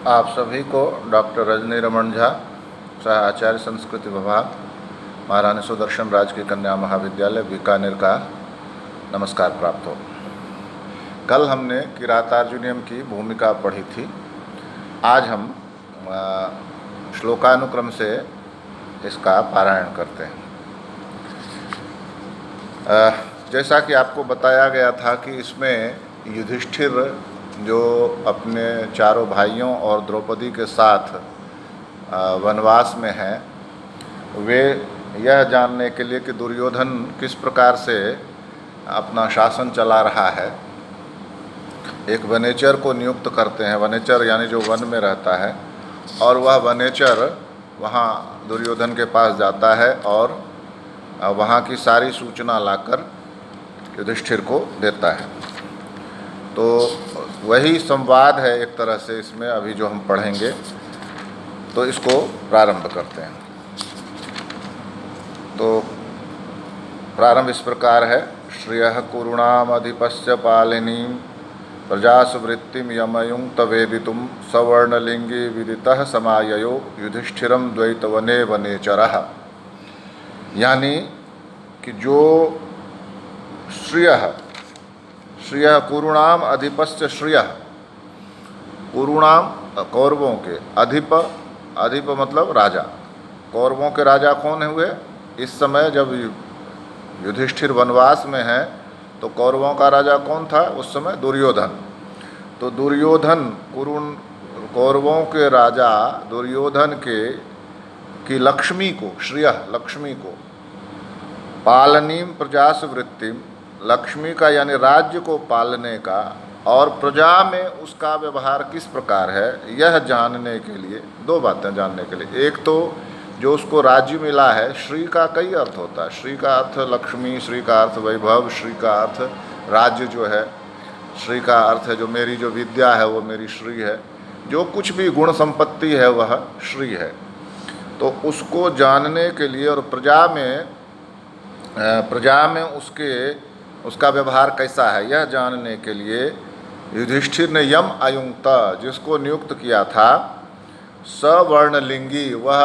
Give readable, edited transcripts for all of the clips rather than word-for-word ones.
आप सभी को डॉक्टर रजनी रमन झा, सह आचार्य संस्कृति विभाग, महारानी सुदर्शन राजकीय कन्या महाविद्यालय बीकानेर का नमस्कार प्राप्त हो। कल हमने किरातार्जुनीयम की भूमिका पढ़ी थी। आज हम श्लोकानुक्रम से इसका पारायण करते हैं। जैसा कि आपको बताया गया था कि इसमें युधिष्ठिर जो अपने चारों भाइयों और द्रौपदी के साथ वनवास में हैं, वे यह जानने के लिए कि दुर्योधन किस प्रकार से अपना शासन चला रहा है, एक वनेचर को नियुक्त करते हैं। वनेचर यानी जो वन में रहता है, और वह वनेचर वहाँ दुर्योधन के पास जाता है और वहाँ की सारी सूचना लाकर युधिष्ठिर को देता है। तो वही संवाद है एक तरह से इसमें अभी जो हम पढ़ेंगे। तो इसको प्रारंभ करते हैं। तो प्रारंभ इस प्रकार है। श्रियः कुरुणामधिपस्य पालिनीं प्रजासु वृत्तिं यमयुं तवेदितुं सवर्णलिंगी विदितः समाययो युधिष्ठिरं द्वैतवने वनेचरः। यानी कि जो श्रियः कुरुणाम अधिपस्य श्रियः, कुरुणाम कौरवों के, अधिप मतलब राजा। कौरवों के राजा कौन हुए? इस समय जब युधिष्ठिर वनवास में है तो कौरवों का राजा कौन था उस समय? दुर्योधन। तो दुर्योधन कौरवों के राजा दुर्योधन की लक्ष्मी को, श्रियः लक्ष्मी को, पालनीम प्रजासु वृत्तिम, लक्ष्मी का यानी राज्य को पालने का और प्रजा में उसका व्यवहार किस प्रकार है, यह जानने के लिए दो बातें जानने के लिए। एक तो जो उसको राज्य मिला है, श्री का कई अर्थ होता है। श्री का अर्थ लक्ष्मी, श्री का अर्थ वैभव, श्री का अर्थ राज्य जो है, श्री का अर्थ है जो मेरी जो विद्या है वो मेरी श्री है, जो कुछ भी गुण संपत्ति है वह श्री है। तो उसको जानने के लिए और प्रजा में उसका व्यवहार कैसा है यह जानने के लिए युधिष्ठिर ने यम अयुंक्त, जिसको नियुक्त किया था, सवर्णलिंगी, वह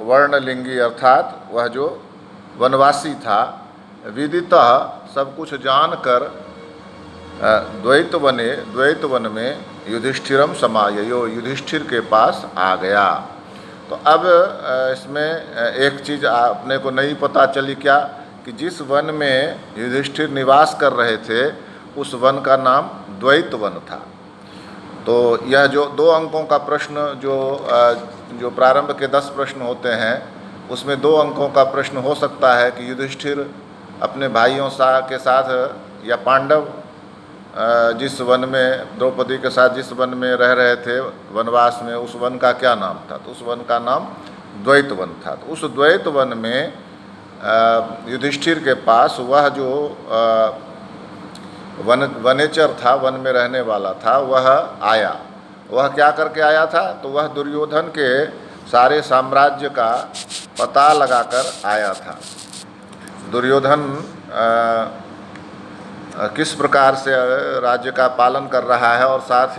वर्णलिंगी अर्थात वह जो वनवासी था, विदितः सब कुछ जानकर, द्वैत वन में युधिष्ठिरम समाययो, युधिष्ठिर के पास आ गया। तो अब इसमें एक चीज़ अपने को नहीं पता चली क्या, कि जिस वन में युधिष्ठिर निवास कर रहे थे उस वन का नाम द्वैत वन था। तो यह जो 2 अंकों का प्रश्न जो प्रारंभ के 10 प्रश्न होते हैं उसमें 2 अंकों का प्रश्न हो सकता है कि युधिष्ठिर अपने भाइयों के साथ या पांडव जिस वन में द्रौपदी के साथ जिस वन में रह रहे थे वनवास में, उस वन का क्या नाम था? तो उस वन का नाम द्वैत वन था। तो उस द्वैत वन में युधिष्ठिर के पास वह जो वनेचर था, वन में रहने वाला था, वह आया। वह क्या करके आया था? तो वह दुर्योधन के सारे साम्राज्य का पता लगाकर आया था। दुर्योधन किस प्रकार से राज्य का पालन कर रहा है और साथ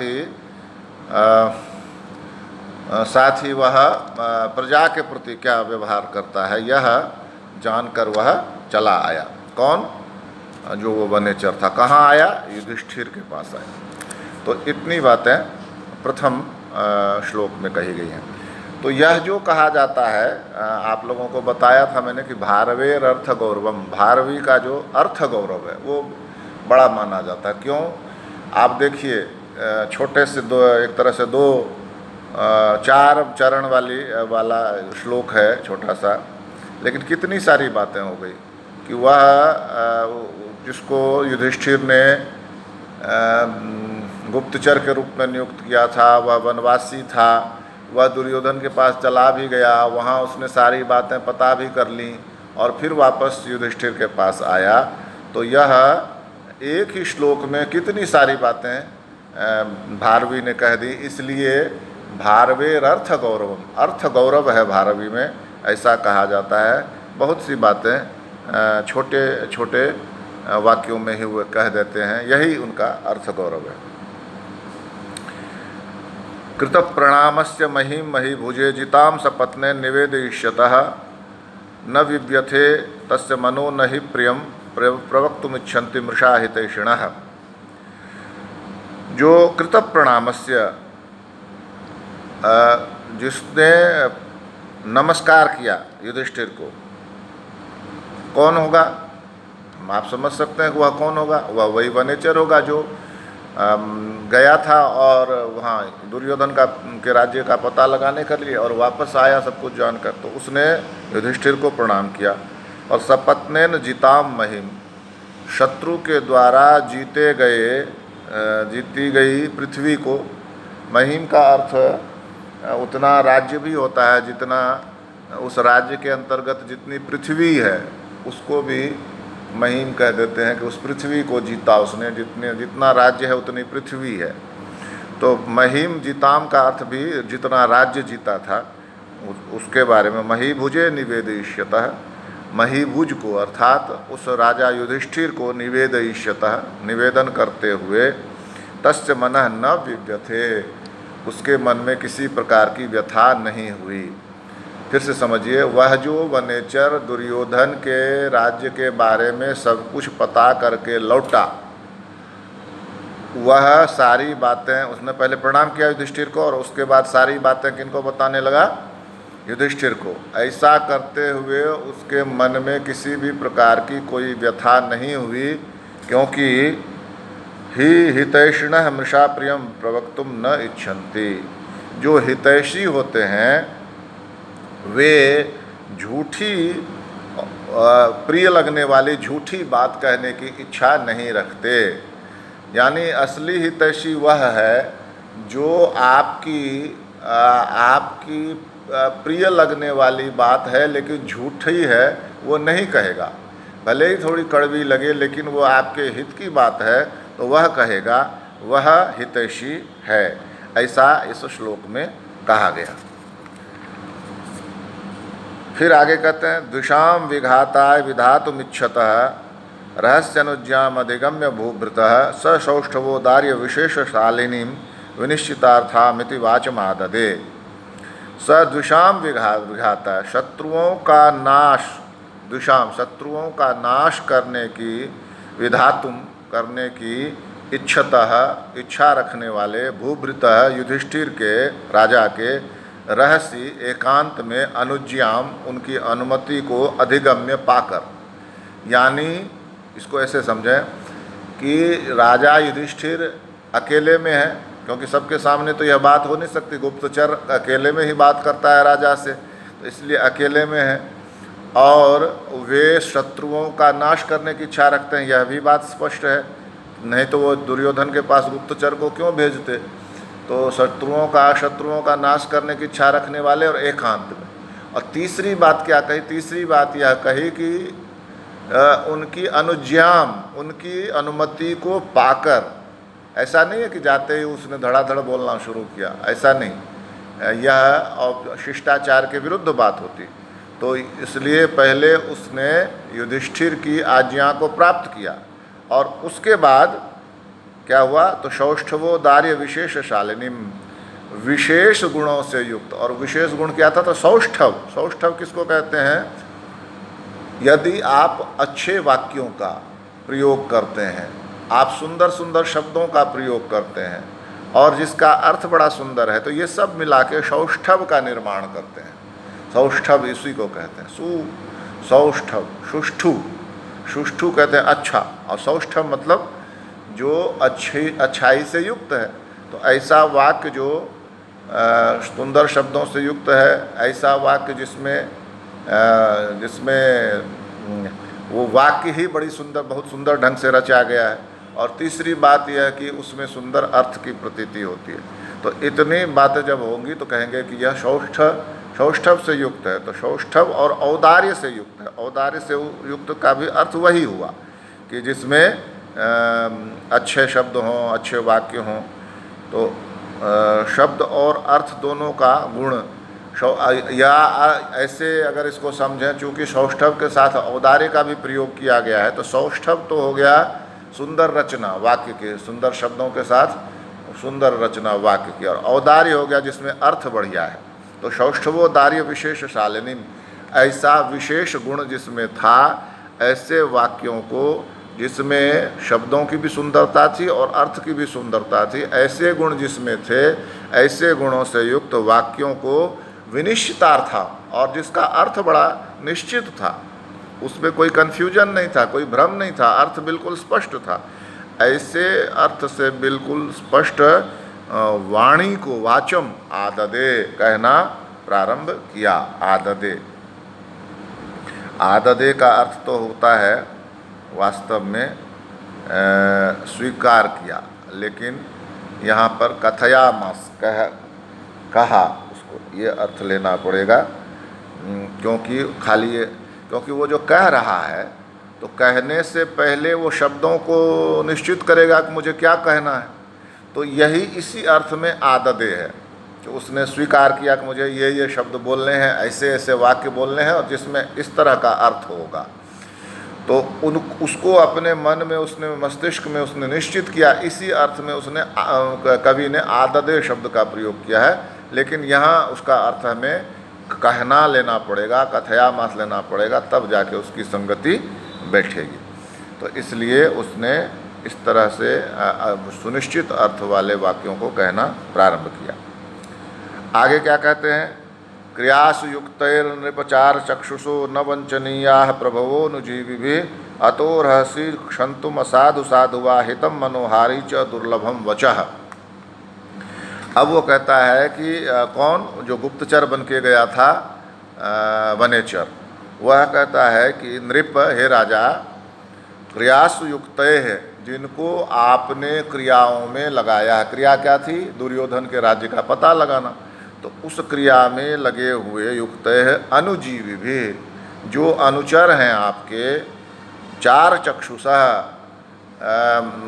ही वह प्रजा के प्रति क्या व्यवहार करता है, यह जानकर वह चला आया। कौन? जो वो वनेचर था। कहाँ आया? युधिष्ठिर के पास आया। तो इतनी बातें प्रथम श्लोक में कही गई हैं। तो यह जो कहा जाता है, आप लोगों को बताया था मैंने कि भारवेर अर्थ गौरवम, भारवी का जो अर्थ गौरव है वो बड़ा माना जाता है। क्यों? आप देखिए, छोटे से एक तरह से 4 चरण वाला श्लोक है, छोटा सा, लेकिन कितनी सारी बातें हो गई कि वह जिसको युधिष्ठिर ने गुप्तचर के रूप में नियुक्त किया था, वह वनवासी था, वह दुर्योधन के पास चला भी गया, वहाँ उसने सारी बातें पता भी कर लीं और फिर वापस युधिष्ठिर के पास आया। तो यह एक ही श्लोक में कितनी सारी बातें भारवी ने कह दी। इसलिए भारवेर अर्थ गौरवम, अर्थ गौरव है भारवी में, ऐसा कहा जाता है। बहुत सी बातें छोटे छोटे वाक्यों में ही वो कह देते हैं, यही उनका अर्थ गौरव है। कृत प्रणामस्य महिम महीभुजे जिताम सपत्ने निवेदयिष्यतः न विव्यथे तस्य मनो न हि प्रियम प्रवक्तुमिच्छन्ति मृषा हितैषिणः। जो कृत प्रणामस्य, जिसने नमस्कार किया युधिष्ठिर को, कौन होगा? हम आप समझ सकते हैं कि वह कौन होगा। वह वही वनेचर होगा जो गया था और वहाँ दुर्योधन के राज्य का पता लगाने के लिए, और वापस आया सब कुछ जानकर। तो उसने युधिष्ठिर को प्रणाम किया। और सपत्नेन जिताम महिम, शत्रु के द्वारा जीती गई पृथ्वी को, महिम का अर्थ उतना राज्य भी होता है जितना उस राज्य के अंतर्गत जितनी पृथ्वी है उसको भी महिम कह देते हैं कि उस पृथ्वी को जीता उसने, जितना राज्य है उतनी पृथ्वी है। तो महिम जिताम का अर्थ भी जितना राज्य जीता था उसके बारे में। महीभुजे निवेदयिष्यतः, महीभुज को अर्थात उस राजा युधिष्ठिर को निवेदयिष्यतः निवेदन करते हुए, तस्य मनः न विव्यथे, उसके मन में किसी प्रकार की व्यथा नहीं हुई। फिर से समझिए, वह जो वनेचर दुर्योधन के राज्य के बारे में सब कुछ पता करके लौटा, वह सारी बातें उसने पहले प्रणाम किया युधिष्ठिर को, और उसके बाद सारी बातें किनको बताने लगा? युधिष्ठिर को। ऐसा करते हुए उसके मन में किसी भी प्रकार की कोई व्यथा नहीं हुई, क्योंकि ही हितैषिणः मृषा प्रियम प्रवक्तुम न इच्छन्ति। जो हितैषी होते हैं वे झूठी प्रिय लगने वाली झूठी बात कहने की इच्छा नहीं रखते। यानी असली हितैषी वह है जो आपकी प्रिय लगने वाली बात है लेकिन झूठी है वो नहीं कहेगा। भले ही थोड़ी कड़वी लगे लेकिन वो आपके हित की बात है तो वह कहेगा, वह हितैषी है। ऐसा इस श्लोक में कहा गया। फिर आगे कहते हैं, द्विषाम विघाताय विधातुमिच्छतः रहस्यनुज्ञाम अधिगम्य भूभृतः स सौष्ठवो दार्य विशेषशालिनीं विनिश्चितार्थामिति वाचमाददे। स द्विषाम विघाता, शत्रुओं का नाश, द्विषाम शत्रुओं का नाश करने की, विधातुम करने की, इच्छतः इच्छा रखने वाले, भूभृतः युधिष्ठिर के राजा के, रहस्य एकांत में, अनुज्ञाम उनकी अनुमति को, अधिगम्य पाकर। यानी इसको ऐसे समझें कि राजा युधिष्ठिर अकेले में है, क्योंकि सबके सामने तो यह बात हो नहीं सकती, गुप्तचर अकेले में ही बात करता है राजा से, तो इसलिए अकेले में है। और वे शत्रुओं का नाश करने की इच्छा रखते हैं, यह भी बात स्पष्ट है, नहीं तो वो दुर्योधन के पास गुप्तचर को क्यों भेजते। तो शत्रुओं का नाश करने की इच्छा रखने वाले और एकांत में। और तीसरी बात क्या कही? तीसरी बात यह कही कि उनकी अनुज्ञाम, उनकी अनुमति को पाकर। ऐसा नहीं है कि जाते ही उसने धड़ाधड़ बोलना शुरू किया, ऐसा नहीं, यह शिष्टाचार के विरुद्ध बात होती। तो इसलिए पहले उसने युधिष्ठिर की आज्ञा को प्राप्त किया और उसके बाद क्या हुआ? तो सौष्ठवो दार्य विशेषशालिनीम, विशेष गुणों से युक्त। और विशेष गुण क्या था? तो सौष्ठव। सौष्ठव किसको कहते हैं? यदि आप अच्छे वाक्यों का प्रयोग करते हैं, आप सुंदर सुंदर शब्दों का प्रयोग करते हैं और जिसका अर्थ बड़ा सुंदर है, तो ये सब मिला के सौष्ठव का निर्माण करते हैं। सौष्ठव इसी को कहते हैं, सौष्ठव। सुष्ठु कहते हैं अच्छा, और सौष्ठव मतलब जो अच्छाई से युक्त है। तो ऐसा वाक्य जो सुंदर शब्दों से युक्त है, ऐसा वाक्य जिसमें वो वाक्य ही बड़ी सुंदर, बहुत सुंदर ढंग से रचा गया है। और तीसरी बात यह है कि उसमें सुंदर अर्थ की प्रतीति होती है। तो इतनी बातें जब होंगी तो कहेंगे कि यह सौष्ठव से युक्त है। तो सौष्ठव और औदार्य से युक्त है। औदार्य से युक्त का भी अर्थ वही हुआ कि जिसमें अच्छे शब्द हों, अच्छे वाक्य हों। तो शब्द और अर्थ दोनों का गुण, या ऐसे अगर इसको समझें, चूँकि सौष्ठव के साथ औदार्य का भी प्रयोग किया गया है, तो सौष्ठव तो हो गया सुंदर रचना, वाक्य के सुंदर शब्दों के साथ सुंदर रचना वाक्य की, और औदार्य हो गया जिसमें अर्थ बढ़िया है। तो सौष्ठवोदार्य विशेष शालिनी, ऐसा विशेष गुण जिसमें था, ऐसे वाक्यों को जिसमें शब्दों की भी सुंदरता थी और अर्थ की भी सुंदरता थी, ऐसे गुण जिसमें थे, ऐसे गुणों से युक्त वाक्यों को विनिश्चितार्थ था, और जिसका अर्थ बड़ा निश्चित था, उसमें कोई कन्फ्यूजन नहीं था, कोई भ्रम नहीं था, अर्थ बिल्कुल स्पष्ट था। ऐसे अर्थ से बिल्कुल स्पष्ट वाणी को वाचम आददे कहना प्रारंभ किया। आददे, आददे का अर्थ तो होता है वास्तव में स्वीकार किया, लेकिन यहाँ पर कथयामास कहा, उसको ये अर्थ लेना पड़ेगा, क्योंकि वो जो कह रहा है तो कहने से पहले वो शब्दों को निश्चित करेगा कि मुझे क्या कहना है। तो यही इसी अर्थ में आददे है कि उसने स्वीकार किया कि मुझे ये शब्द बोलने हैं, ऐसे ऐसे वाक्य बोलने हैं और जिसमें इस तरह का अर्थ होगा। तो उसको अपने मन में, उसने मस्तिष्क में उसने निश्चित किया। इसी अर्थ में उसने कवि ने आददे शब्द का प्रयोग किया है, लेकिन यहाँ उसका अर्थ हमें कहना लेना पड़ेगा, कथयामास लेना पड़ेगा, तब जाके उसकी संगति बैठेगी। तो इसलिए उसने इस तरह से सुनिश्चित अर्थ वाले वाक्यों को कहना प्रारंभ किया। आगे क्या कहते हैं? क्रियासु युक्तैर नृपचार चक्षुषो न वंचनीयाः प्रभवो नुजीविभिः अतो रहसि क्षन्तुम असाधु साधुवा हितम मनोहारी च दुर्लभम वचः। अब वो कहता है कि कौन, जो गुप्तचर बन के गया था वनेचर, वह कहता है कि नृप, हे राजा, क्रियासु युक्तय है, जिनको आपने क्रियाओं में लगाया है। क्रिया क्या थी? दुर्योधन के राज्य का पता लगाना। तो उस क्रिया में लगे हुए युक्त है अनुजीवी भी, जो अनुचर हैं आपके, चार चक्षुषा,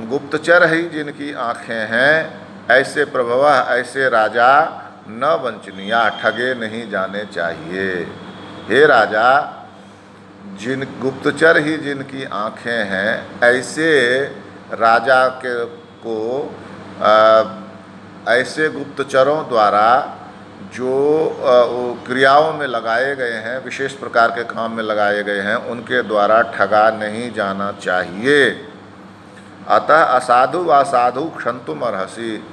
गुप्तचर ही जिनकी आँखें हैं, ऐसे प्रभव, ऐसे राजा, न वंचनीया, ठगे नहीं जाने चाहिए। हे राजा, जिन गुप्तचर ही जिनकी आँखें हैं, ऐसे राजा को ऐसे गुप्तचरों द्वारा जो क्रियाओं में लगाए गए हैं, विशेष प्रकार के काम में लगाए गए हैं, उनके द्वारा ठगा नहीं जाना चाहिए। अतः असाधु व साधु क्षन्तुम अर्हसि,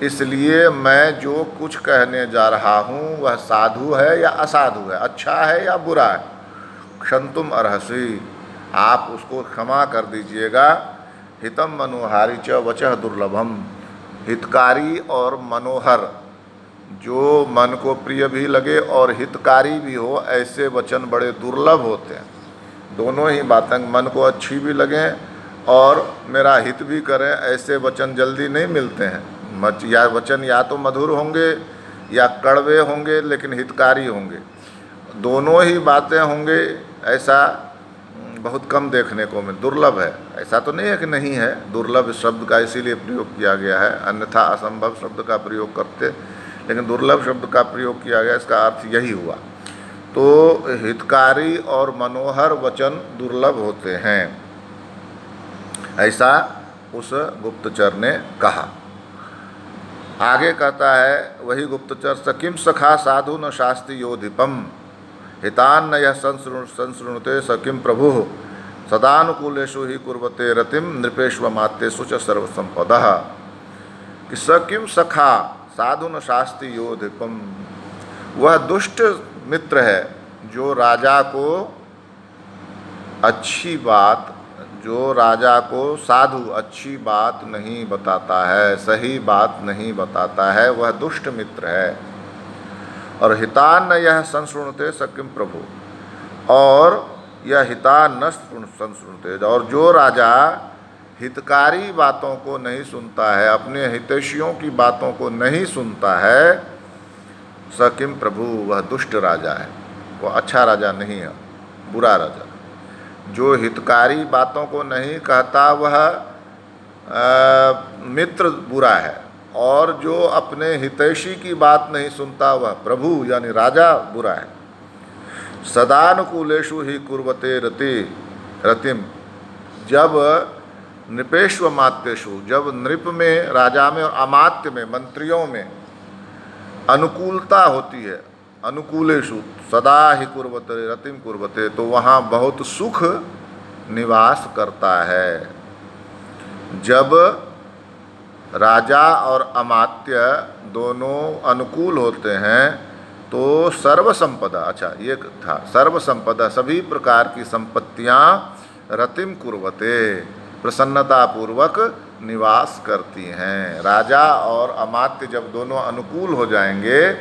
इसलिए मैं जो कुछ कहने जा रहा हूँ वह साधु है या असाधु है, अच्छा है या बुरा है, क्षन्तुम अर्हसि, आप उसको क्षमा कर दीजिएगा। हितम मनोहारी च वचः दुर्लभम, हितकारी और मनोहर, जो मन को प्रिय भी लगे और हितकारी भी हो, ऐसे वचन बड़े दुर्लभ होते हैं। दोनों ही बातें मन को अच्छी भी लगें और मेरा हित भी करें, ऐसे वचन जल्दी नहीं मिलते हैं। या वचन या तो मधुर होंगे या कड़वे होंगे, लेकिन हितकारी होंगे। दोनों ही बातें होंगे, ऐसा बहुत कम देखने को मिल, दुर्लभ है। ऐसा तो नहीं है कि नहीं है, दुर्लभ शब्द का इसीलिए प्रयोग किया गया है, अन्यथा असंभव शब्द का प्रयोग करते, लेकिन दुर्लभ शब्द का प्रयोग किया गया, इसका अर्थ यही हुआ। तो हितकारी और मनोहर वचन दुर्लभ होते हैं, ऐसा उस गुप्तचर ने कहा। आगे कहता है वही गुप्तचर, सकिम सखा साधु न शास्ति योधिपम हितान न यह संसृणुते सकिम प्रभु सदानुकूलेषु ही कुर्वते रतिम नृपेष्वमात्येषु च सर्वसंपदः। कि सकिम सखा साधु न शास्ति योधिपम, वह दुष्ट मित्र है जो राजा को अच्छी बात, जो राजा को साधु अच्छी बात नहीं बताता है, सही बात नहीं बताता है, वह दुष्ट मित्र है। और हितान न यह संसृणुते सकिम प्रभु, और यह हितान न संसृणुते, और जो राजा हितकारी बातों को नहीं सुनता है, अपने हितैषियों की बातों को नहीं सुनता है, सकिम प्रभु, वह दुष्ट राजा है, वह अच्छा राजा नहीं है, बुरा राजा। जो हितकारी बातों को नहीं कहता वह मित्र बुरा है, और जो अपने हितैषी की बात नहीं सुनता वह प्रभु यानी राजा बुरा है। सदानुकूलेषु ही कुर्वते रतिम, जब नृपेष्व मात्येषु, जब नृप में, राजा में और अमात्य में, मंत्रियों में अनुकूलता होती है, अनुकूलेषु सदा ही कुर्वते रतिम कुर्वते, तो वहाँ बहुत सुख निवास करता है। जब राजा और अमात्य दोनों अनुकूल होते हैं तो सर्व संपदा, अच्छा ये था, सर्व संपदा, सभी प्रकार की संपत्तियाँ रतिम कुर्वते, प्रसन्नतापूर्वक निवास करती हैं। राजा और अमात्य जब दोनों अनुकूल हो जाएंगे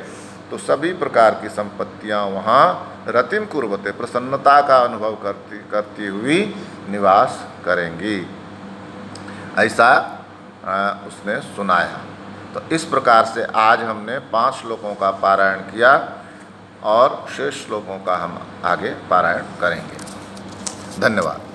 तो सभी प्रकार की संपत्तियाँ वहाँ रतिम कुर्वते, प्रसन्नता का अनुभव करती हुई निवास करेंगी, ऐसा उसने सुनाया। तो इस प्रकार से आज हमने 5 श्लोकों का पारायण किया और शेष श्लोकों का हम आगे पारायण करेंगे। धन्यवाद।